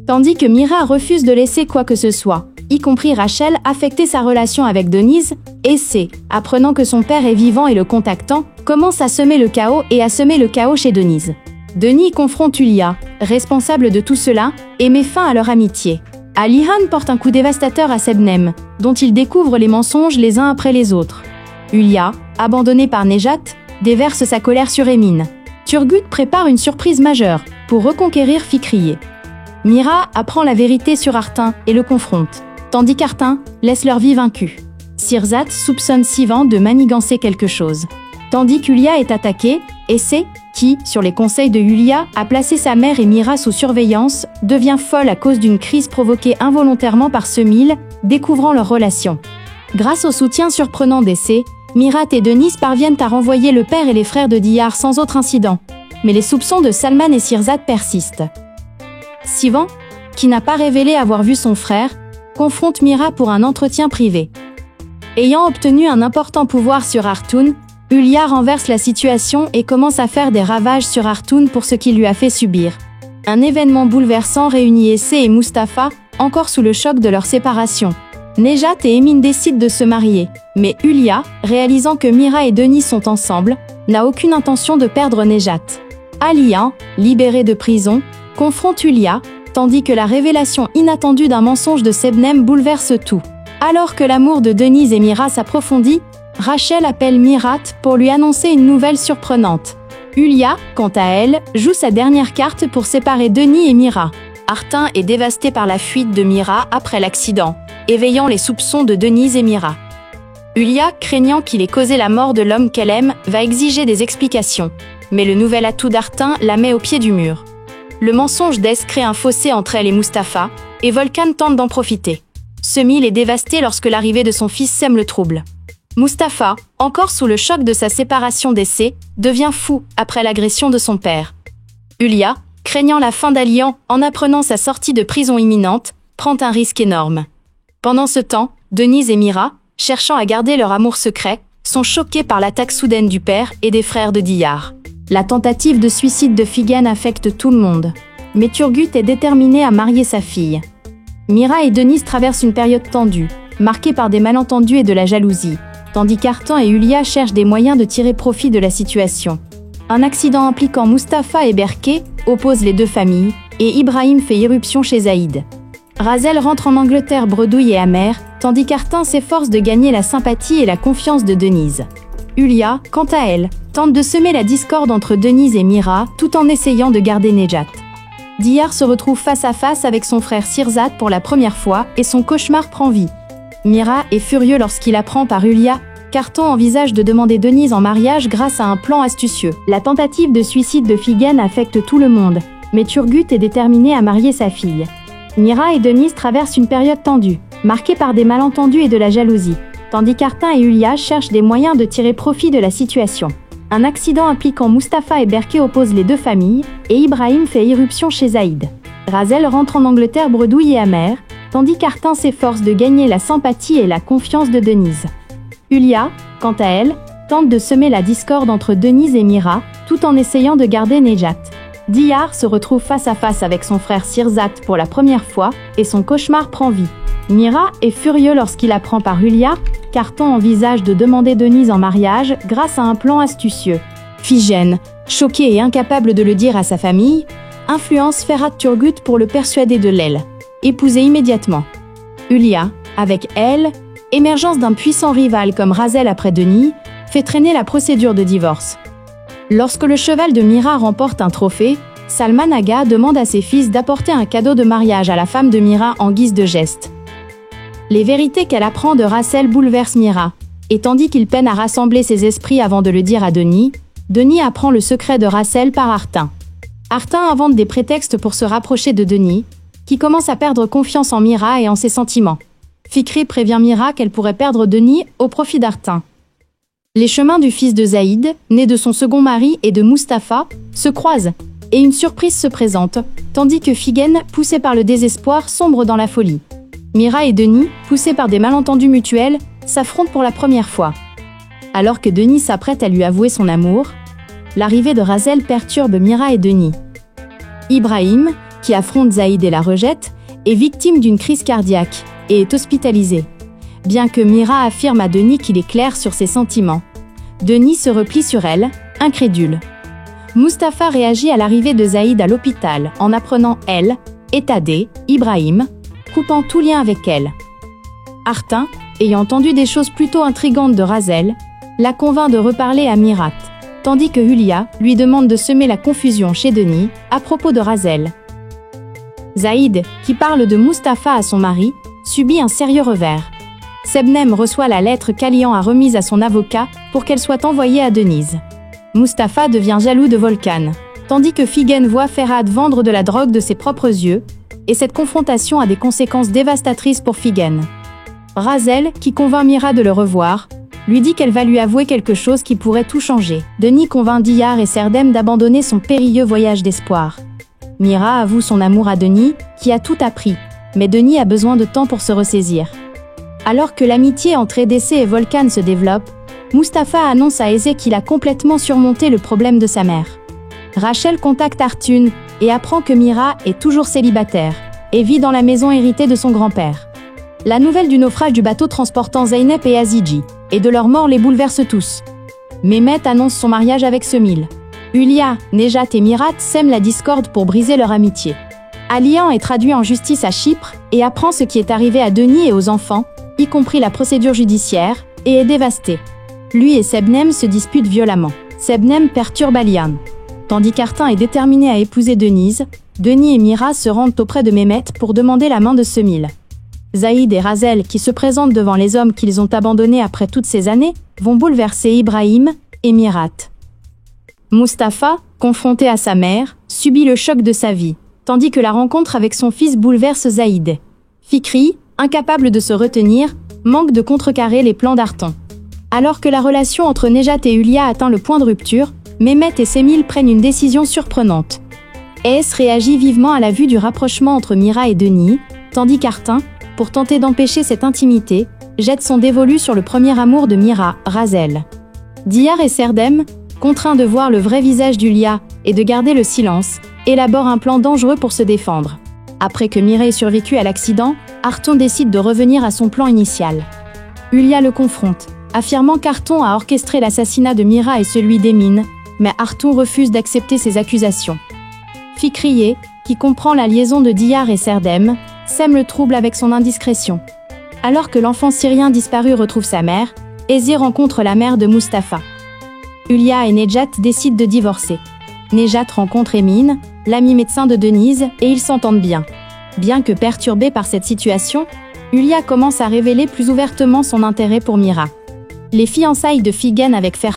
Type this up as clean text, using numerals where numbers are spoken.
tandis que Mira refuse de laisser quoi que ce soit, y compris Rachel, affecter sa relation avec Denise, et c'est, apprenant que son père est vivant et le contactant, commence à semer le chaos et à semer le chaos chez Denise. Denis confronte Hulya, responsable de tout cela, et met fin à leur amitié. Alihan porte un coup dévastateur à Sebnem, dont il découvre les mensonges les uns après les autres. Hulya, abandonnée par Nejat, déverse sa colère sur Emin. Turgut prépare une surprise majeure, pour reconquérir Fikriye. Mira apprend la vérité sur Artin et le confronte, tandis qu'Artin laisse leur vie vaincue. Sirzat soupçonne Sivan de manigancer quelque chose. Tandis qu'Hulya est attaquée, et c'est qui, sur les conseils de Hulya, a placé sa mère et Mira sous surveillance, devient folle à cause d'une crise provoquée involontairement par Semil, découvrant leur relation. Grâce au soutien surprenant d'Essé, Mirat et Denise parviennent à renvoyer le père et les frères de Diyar sans autre incident. Mais les soupçons de Salman et Sirzat persistent. Sivan, qui n'a pas révélé avoir vu son frère, confronte Mira pour un entretien privé. Ayant obtenu un important pouvoir sur Artoun, Hulya renverse la situation et commence à faire des ravages sur Artoun pour ce qu'il lui a fait subir. Un événement bouleversant réunit Essé et Mustapha, encore sous le choc de leur séparation. Nejat et Emin décident de se marier, mais Hulya, réalisant que Mira et Denis sont ensemble, n'a aucune intention de perdre Nejat. Alian, libéré de prison, confronte Hulya, tandis que la révélation inattendue d'un mensonge de Sebnem bouleverse tout. Alors que l'amour de Denise et Mira s'approfondit, Rachel appelle Mirat pour lui annoncer une nouvelle surprenante. Hulya, quant à elle, joue sa dernière carte pour séparer Denis et Mira. Artin est dévasté par la fuite de Mira après l'accident, éveillant les soupçons de Denise et Mira. Hulya, craignant qu'il ait causé la mort de l'homme qu'elle aime, va exiger des explications, mais le nouvel atout d'Artin la met au pied du mur. Le mensonge d'Es crée un fossé entre elle et Mustapha, et Volkan tente d'en profiter. Semil est dévasté lorsque l'arrivée de son fils sème le trouble. Mustapha, encore sous le choc de sa séparation d'Essé, devient fou après l'agression de son père. Hulya, craignant la fin d'Alian en apprenant sa sortie de prison imminente, prend un risque énorme. Pendant ce temps, Denise et Mira, cherchant à garder leur amour secret, sont choqués par l'attaque soudaine du père et des frères de Diyar. La tentative de suicide de Figen affecte tout le monde. Mais Turgut est déterminé à marier sa fille. Mira et Denise traversent une période tendue, marquée par des malentendus et de la jalousie, tandis qu'Artan et Hulya cherchent des moyens de tirer profit de la situation. Un accident impliquant Mustapha et Berke oppose les deux familles, et Ibrahim fait irruption chez Zaïd. Razel rentre en Angleterre bredouille et amère, tandis qu'Artin s'efforce de gagner la sympathie et la confiance de Denise. Hulya, quant à elle, tente de semer la discorde entre Denise et Mira tout en essayant de garder Nejat. Diyar se retrouve face à face avec son frère Sirzat pour la première fois et son cauchemar prend vie. Mira est furieux lorsqu'il apprend par Hulya qu'Artan envisage de demander Denise en mariage grâce à un plan astucieux. La tentative de suicide de Figen affecte tout le monde, mais Turgut est déterminé à marier sa fille. Mira et Denise traversent une période tendue, marquée par des malentendus et de la jalousie, tandis qu'Artin et Hulya cherchent des moyens de tirer profit de la situation. Un accident impliquant Mustapha et Berke oppose les deux familles, et Ibrahim fait irruption chez Zaïd. Razel rentre en Angleterre bredouille et amère, tandis qu'Artin s'efforce de gagner la sympathie et la confiance de Denise. Hulya, quant à elle, tente de semer la discorde entre Denise et Mira, tout en essayant de garder Nejat. Diyar se retrouve face à face avec son frère Sirzat pour la première fois, et son cauchemar prend vie. Mira est furieux lorsqu'il apprend par Hulya qu'Artan envisage de demander Denise en mariage grâce à un plan astucieux. Figen, choqué et incapable de le dire à sa famille, influence Ferhat Turgut pour le persuader de l'aile. Épouser immédiatement. Hulya, avec elle, émergence d'un puissant rival comme Razel après Denis, fait traîner la procédure de divorce. Lorsque le cheval de Mira remporte un trophée, Salman Aga demande à ses fils d'apporter un cadeau de mariage à la femme de Mira en guise de geste. Les vérités qu'elle apprend de Razel bouleversent Mira, et tandis qu'il peine à rassembler ses esprits avant de le dire à Denis, Denis apprend le secret de Razel par Artin. Artin invente des prétextes pour se rapprocher de Denis, qui commence à perdre confiance en Mira et en ses sentiments. Fikri prévient Mira qu'elle pourrait perdre Denis au profit d'Artin. Les chemins du fils de Zaïd, né de son second mari et de Mustapha, se croisent, et une surprise se présente, tandis que Figen, poussé par le désespoir, sombre dans la folie. Mira et Denis, poussés par des malentendus mutuels, s'affrontent pour la première fois. Alors que Denis s'apprête à lui avouer son amour, l'arrivée de Razel perturbe Mira et Denis. Ibrahim, qui affronte Zaïd et la rejette, est victime d'une crise cardiaque et est hospitalisé. Bien que Mira affirme à Denis qu'il est clair sur ses sentiments, Denis se replie sur elle, incrédule. Mustapha réagit à l'arrivée de Zaïd à l'hôpital en apprenant elle et Tadé, Ibrahim, coupant tout lien avec elle. Artin, ayant entendu des choses plutôt intrigantes de Razel, la convainc de reparler à Mirat, tandis que Hulia lui demande de semer la confusion chez Denis à propos de Razel. Zaïd, qui parle de Mustapha à son mari, subit un sérieux revers. Sebnem reçoit la lettre qu'Alian a remise à son avocat pour qu'elle soit envoyée à Denise. Mustapha devient jaloux de Volkan, tandis que Figen voit Ferhat vendre de la drogue de ses propres yeux, et cette confrontation a des conséquences dévastatrices pour Figen. Razel, qui convainc Mira de le revoir, lui dit qu'elle va lui avouer quelque chose qui pourrait tout changer. Denis convainc Diyar et Serdem d'abandonner son périlleux voyage d'espoir. Mira avoue son amour à Denis, qui a tout appris, mais Denis a besoin de temps pour se ressaisir. Alors que l'amitié entre EDC et Volkan se développe, Mustapha annonce à Eze qu'il a complètement surmonté le problème de sa mère. Rachel contacte Artun et apprend que Mira est toujours célibataire et vit dans la maison héritée de son grand-père. La nouvelle du naufrage du bateau transportant Zeynep et Aziji et de leur mort les bouleverse tous. Mehmet annonce son mariage avec Semil. Hulia, Nejat et Mirat sèment la discorde pour briser leur amitié. Alian est traduit en justice à Chypre et apprend ce qui est arrivé à Denis et aux enfants, y compris la procédure judiciaire, et est dévasté. Lui et Sebnem se disputent violemment. Sebnem perturbe Alian. Tandis qu'Artin est déterminé à épouser Denise, Denis et Mira se rendent auprès de Mehmet pour demander la main de Semil. Zaïd et Razel, qui se présentent devant les hommes qu'ils ont abandonnés après toutes ces années, vont bouleverser Ibrahim et Mirat. Mustapha, confronté à sa mère, subit le choc de sa vie, tandis que la rencontre avec son fils bouleverse Zaïd. Fikri, incapable de se retenir, manque de contrecarrer les plans d'Arton. Alors que la relation entre Nejat et Hulia atteint le point de rupture, Mehmet et Semil prennent une décision surprenante. Es réagit vivement à la vue du rapprochement entre Mira et Denis, tandis qu'Artin, pour tenter d'empêcher cette intimité, jette son dévolu sur le premier amour de Mira, Razel. Diyar et Serdem, contraints de voir le vrai visage d'Hulia et de garder le silence, élaborent un plan dangereux pour se défendre. Après que Mira ait survécu à l'accident, Arton décide de revenir à son plan initial. Hulia le confronte, affirmant qu'Arton a orchestré l'assassinat de Mira et celui d'Emin, mais Arton refuse d'accepter ces accusations. Fikriye, qui comprend la liaison de Diyar et Serdem, sème le trouble avec son indiscrétion. Alors que l'enfant syrien disparu retrouve sa mère, Ezi rencontre la mère de Mustapha. Hulia et Nejat décident de divorcer. Nejat rencontre Emin, l'ami médecin de Denise, et ils s'entendent bien. Bien que perturbée par cette situation, Hulia commence à révéler plus ouvertement son intérêt pour Mira. Les fiançailles de Figen avec Ferhat